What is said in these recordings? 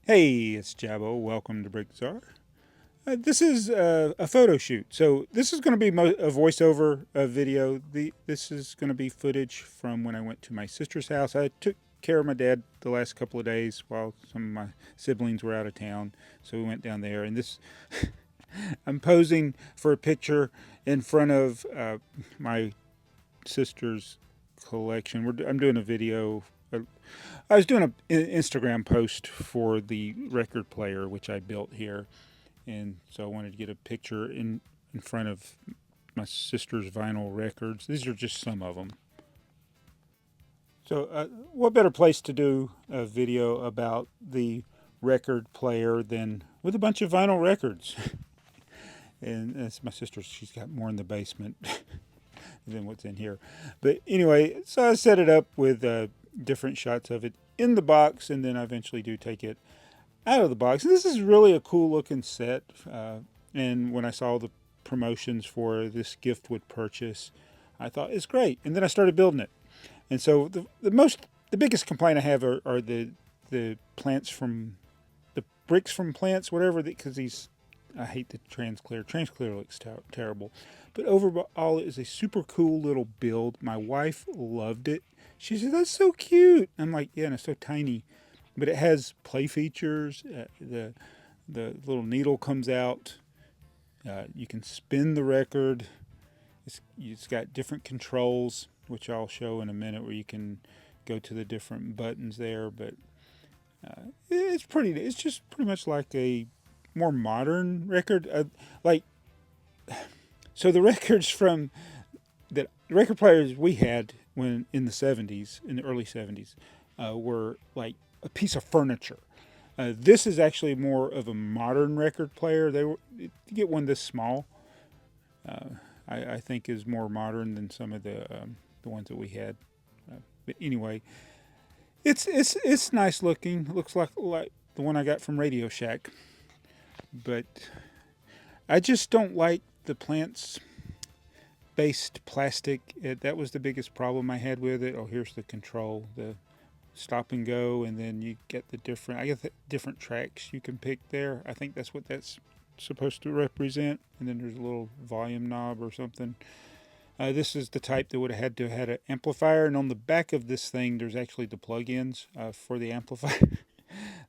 Hey, it's Jabo. Welcome to BrickTsar. This is a photo shoot. So this is going to be a voiceover video. This is going to be footage from when I went to my sister's house. I took care of my dad the last couple of days while some of my siblings were out of town. So we went down there. And this, I'm posing for a picture in front of my sister's collection. I'm doing a video. I was doing an Instagram post for the record player, which I built here, and so I wanted to get a picture in front of my sister's vinyl records. These are just some of them. So, what better place to do a video about the record player than with a bunch of vinyl records? And that's my sister. She's got more in the basement than what's in here. But anyway, so I set it up with different shots of it in the box, and then I eventually do take it out of the box. And this is really a cool looking set. And when I saw the promotions for this gift would purchase, I thought it's great. And then I started building it. And so the biggest complaint I have are the plants from the bricks from plants, whatever, because these, I hate the transclear. Transclear looks terrible. But overall, it is a super cool little build. My wife loved it. She said, "That's so cute." I'm like, "Yeah, and it's so tiny." But it has play features. The little needle comes out. You can spin the record. It's got different controls, which I'll show in a minute, where you can go to the different buttons there. But it's pretty. It's just pretty much like a more modern record. Like so, the records from the record players we had when in the '70s, in the early '70s, were like a piece of furniture. This is actually more of a modern record player. To get one this small, I think is more modern than some of the ones that we had. But anyway, it's nice looking. It looks like the one I got from Radio Shack, but I just don't like the plants based plastic. That was the biggest problem I had with it. Oh, here's the control, the stop and go, and then you get the different. I get the different tracks you can pick there. I think that's what that's supposed to represent. And then there's a little volume knob or something. This is the type that would have had to have had an amplifier, and on the back of this thing, there's actually the plug-ins for the amplifier.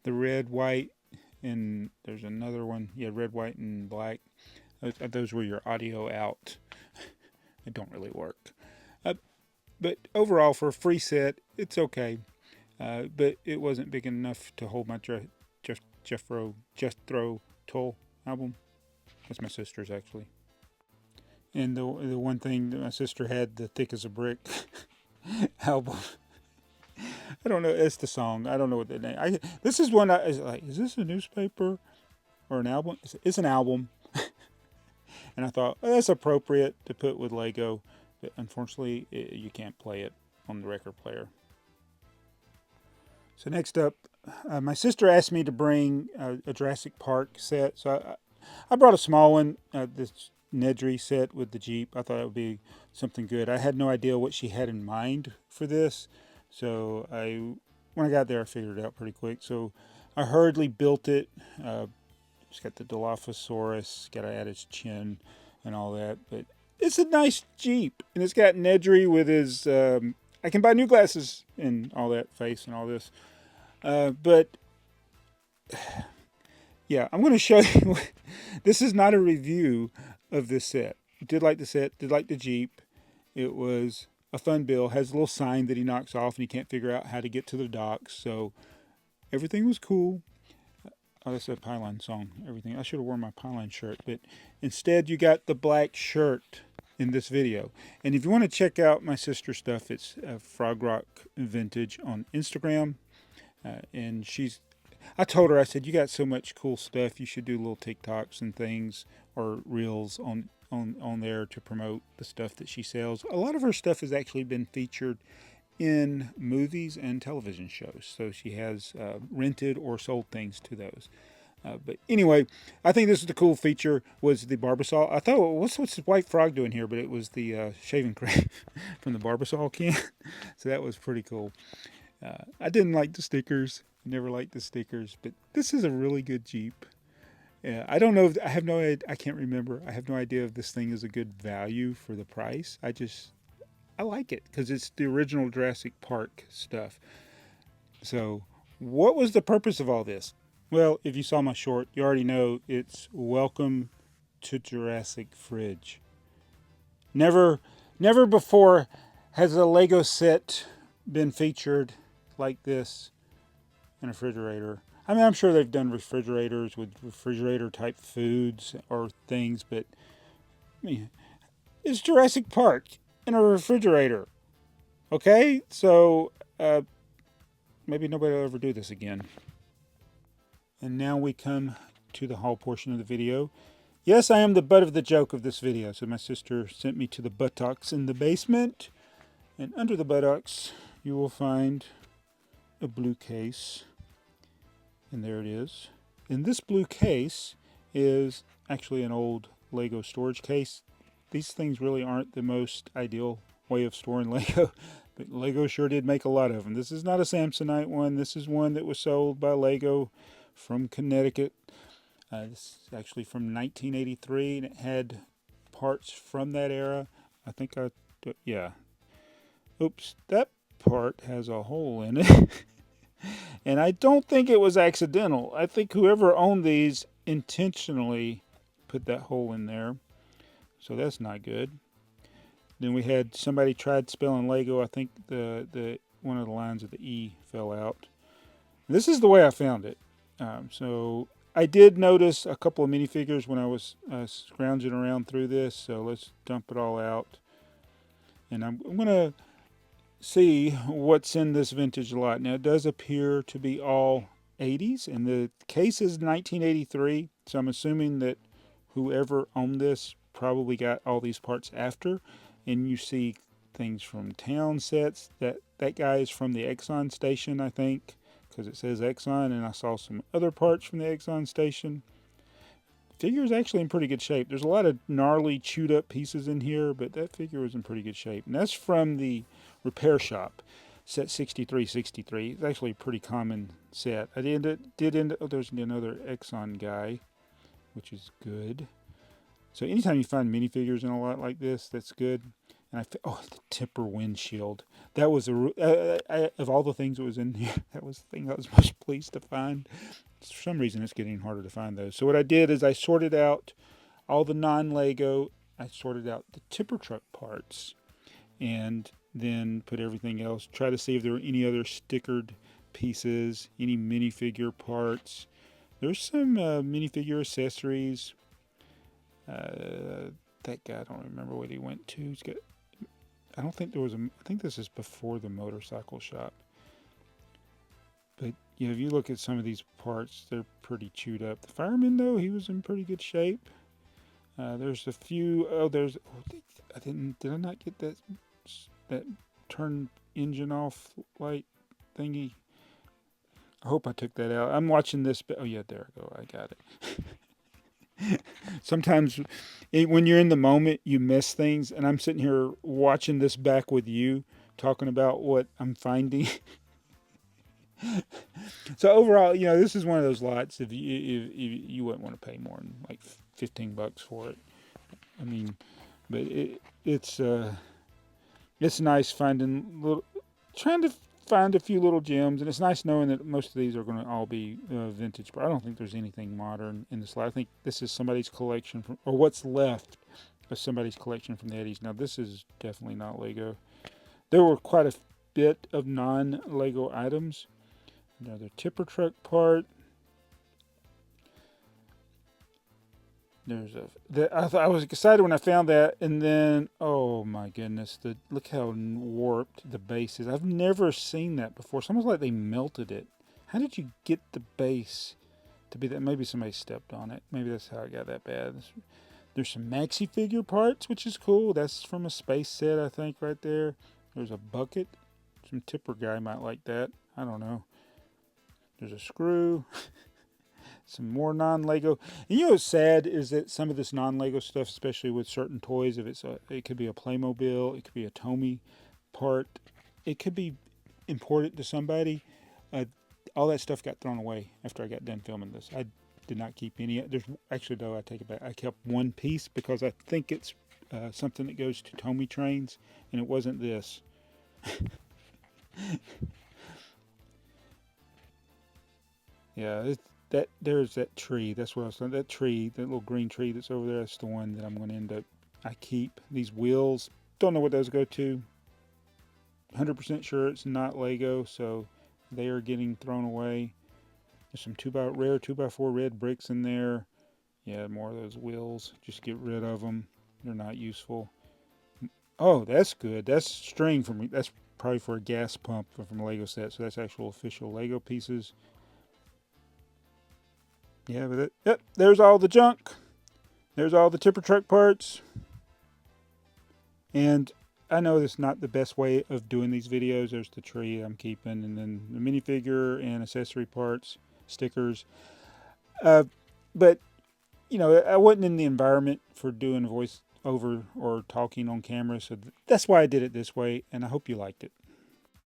The red, white, and there's another one. Yeah, red, white, and black. Those were your audio out. It don't really work. Uh, but overall, for a free set, it's okay. But it wasn't big enough to hold my Jethro Tull album. That's my sister's actually. And the one thing that my sister had, the Thick as a Brick album. I don't know. It's the song. I don't know what the name. This is one. Is this a newspaper or an album? It's an album. And I thought, oh, that's appropriate to put with Lego. But unfortunately, you can't play it on the record player. So next up, my sister asked me to bring a Jurassic Park set. So I brought a small one, this Nedry set with the Jeep. I thought it would be something good. I had no idea what she had in mind for this. So when I got there, I figured it out pretty quick. So I hurriedly built it. It's got the Dilophosaurus, got to add his chin and all that. But it's a nice Jeep. And it's got Nedry with his, I can buy new glasses and all that face and all this. But yeah, I'm going to show you. This is not a review of this set. Did like the set, did like the Jeep. It was a fun build. Has a little sign that he knocks off and he can't figure out how to get to the docks. So everything was cool. Oh, that's a Pylon song. Everything. I should have worn my Pylon shirt, but instead you got the black shirt in this video. And if you want to check out my sister's stuff, it's Frog Rock Vintage on Instagram. And I told her, I said, you got so much cool stuff. You should do little TikToks and things or reels on there to promote the stuff that she sells. A lot of her stuff has actually been featured in movies and television shows. So she has rented or sold things to those. But anyway, I think this is the cool feature was the Barbasol. I thought, what's the white frog doing here? But it was the shaving cream from the Barbasol can. So that was pretty cool. I didn't like the stickers. never liked the stickers, but this is a really good Jeep. Yeah, I don't know. I have no. I can't remember. I have no idea if this thing is a good value for the price. I like it because it's the original Jurassic Park stuff. So, what was the purpose of all this? Well, if you saw my short, you already know it's welcome to Jurassic Fridge. Never, never before has a Lego set been featured like this in a refrigerator. I mean, I'm sure they've done refrigerators with refrigerator type foods or things, but I mean, it's Jurassic Park in a refrigerator. Okay, so maybe nobody will ever do this again. And now we come to the haul portion of the video. Yes, I am the butt of the joke of this video. So my sister sent me to the buttocks in the basement. And under the buttocks, you will find a blue case. And there it is. And this blue case is actually an old Lego storage case. These things really aren't the most ideal way of storing Lego, but Lego sure did make a lot of them. This is not a Samsonite one. This is one that was sold by Lego from Connecticut. This is actually from 1983, and it had parts from that era. I think yeah. Oops, that part has a hole in it. And I don't think it was accidental. I think whoever owned these intentionally put that hole in there. So that's not good. Then we had somebody tried spelling Lego. I think the one of the lines of the E fell out. This is the way I found it. So I did notice a couple of minifigures when I was scrounging around through this. So let's dump it all out. And I'm going to see what's in this vintage lot. Now, it does appear to be all 80s, and the case is 1983, so I'm assuming that whoever owned this probably got all these parts after. And you see things from town sets. That guy is from the Exxon station, I think, because it says Exxon, and I saw some other parts from the Exxon station. Figure is actually in pretty good shape. There's a lot of gnarly, chewed up pieces in here, but that figure was in pretty good shape. And that's from the repair shop, set 6363. It's actually a pretty common set. I did end up, oh, there's another Exxon guy, which is good. So anytime you find minifigures in a lot like this, that's good. And oh, the tipper windshield. That was of all the things that was in here, that was the thing I was most pleased to find. For some reason, it's getting harder to find those. So what I did is I sorted out all the non-Lego. I sorted out the tipper truck parts, and then put everything else. Try to see if there were any other stickered pieces, any minifigure parts. There's some minifigure accessories. That guy, I don't remember what he went to. I don't think there was I think this is before the motorcycle shop. But yeah, if you look at some of these parts, they're pretty chewed up. The fireman, though, he was in pretty good shape. There's a few. Oh, there's. Oh, did I not get that turn engine off light thingy? I hope I took that out. I'm watching this. Oh yeah, there I go. I got it. Sometimes when you're in the moment, you miss things, and I'm sitting here watching this back with you, talking about what I'm finding. So overall, this is one of those lots. If you wouldn't want to pay more than like $15 for it. I mean, but it's nice trying to find a few little gems, and it's nice knowing that most of these are going to all be vintage. But I don't think there's anything modern in this lot. I think this is somebody's collection or what's left of somebody's collection from the 80s. Now this is definitely not Lego. There were quite a bit of non-Lego items. Another tipper truck part. I was excited when I found that, and then oh my goodness, look how warped the base is. I've never seen that before. It's almost like they melted it. How did you get the base to be that? Maybe somebody stepped on it. Maybe that's how it got that bad. There's some maxi figure parts, which is cool. That's from a space set, I think, right there. There's a bucket. Some tipper guy might like that. I don't know. There's a screw. Some more non-Lego. And what's sad is that some of this non-Lego stuff, especially with certain toys, if it could be a Playmobil, it could be a Tomy part, it could be important to somebody. all that stuff got thrown away after I got done filming this. I did not keep any. There's actually, though, I take it back. I kept one piece because I think it's something that goes to Tomy trains, and it wasn't this. Yeah, there's that tree. That's what I was saying. That tree, that little green tree that's over there, that's the one that I'm going to end up. I keep these wheels. Don't know what those go to. 100% sure it's not Lego, so they are getting thrown away. There's some rare 2x4 red bricks in there. Yeah, more of those wheels. Just get rid of them. They're not useful. Oh, that's good. That's string for me. That's probably for a gas pump from a Lego set. So that's actual official Lego pieces. Yeah, but yep, there's all the junk. There's all the tipper truck parts. And I know this is not the best way of doing these videos. There's the tree I'm keeping, and then the minifigure and accessory parts, stickers. But, you know, I wasn't in the environment for doing voice over or talking on camera, so that's why I did it this way, and I hope you liked it.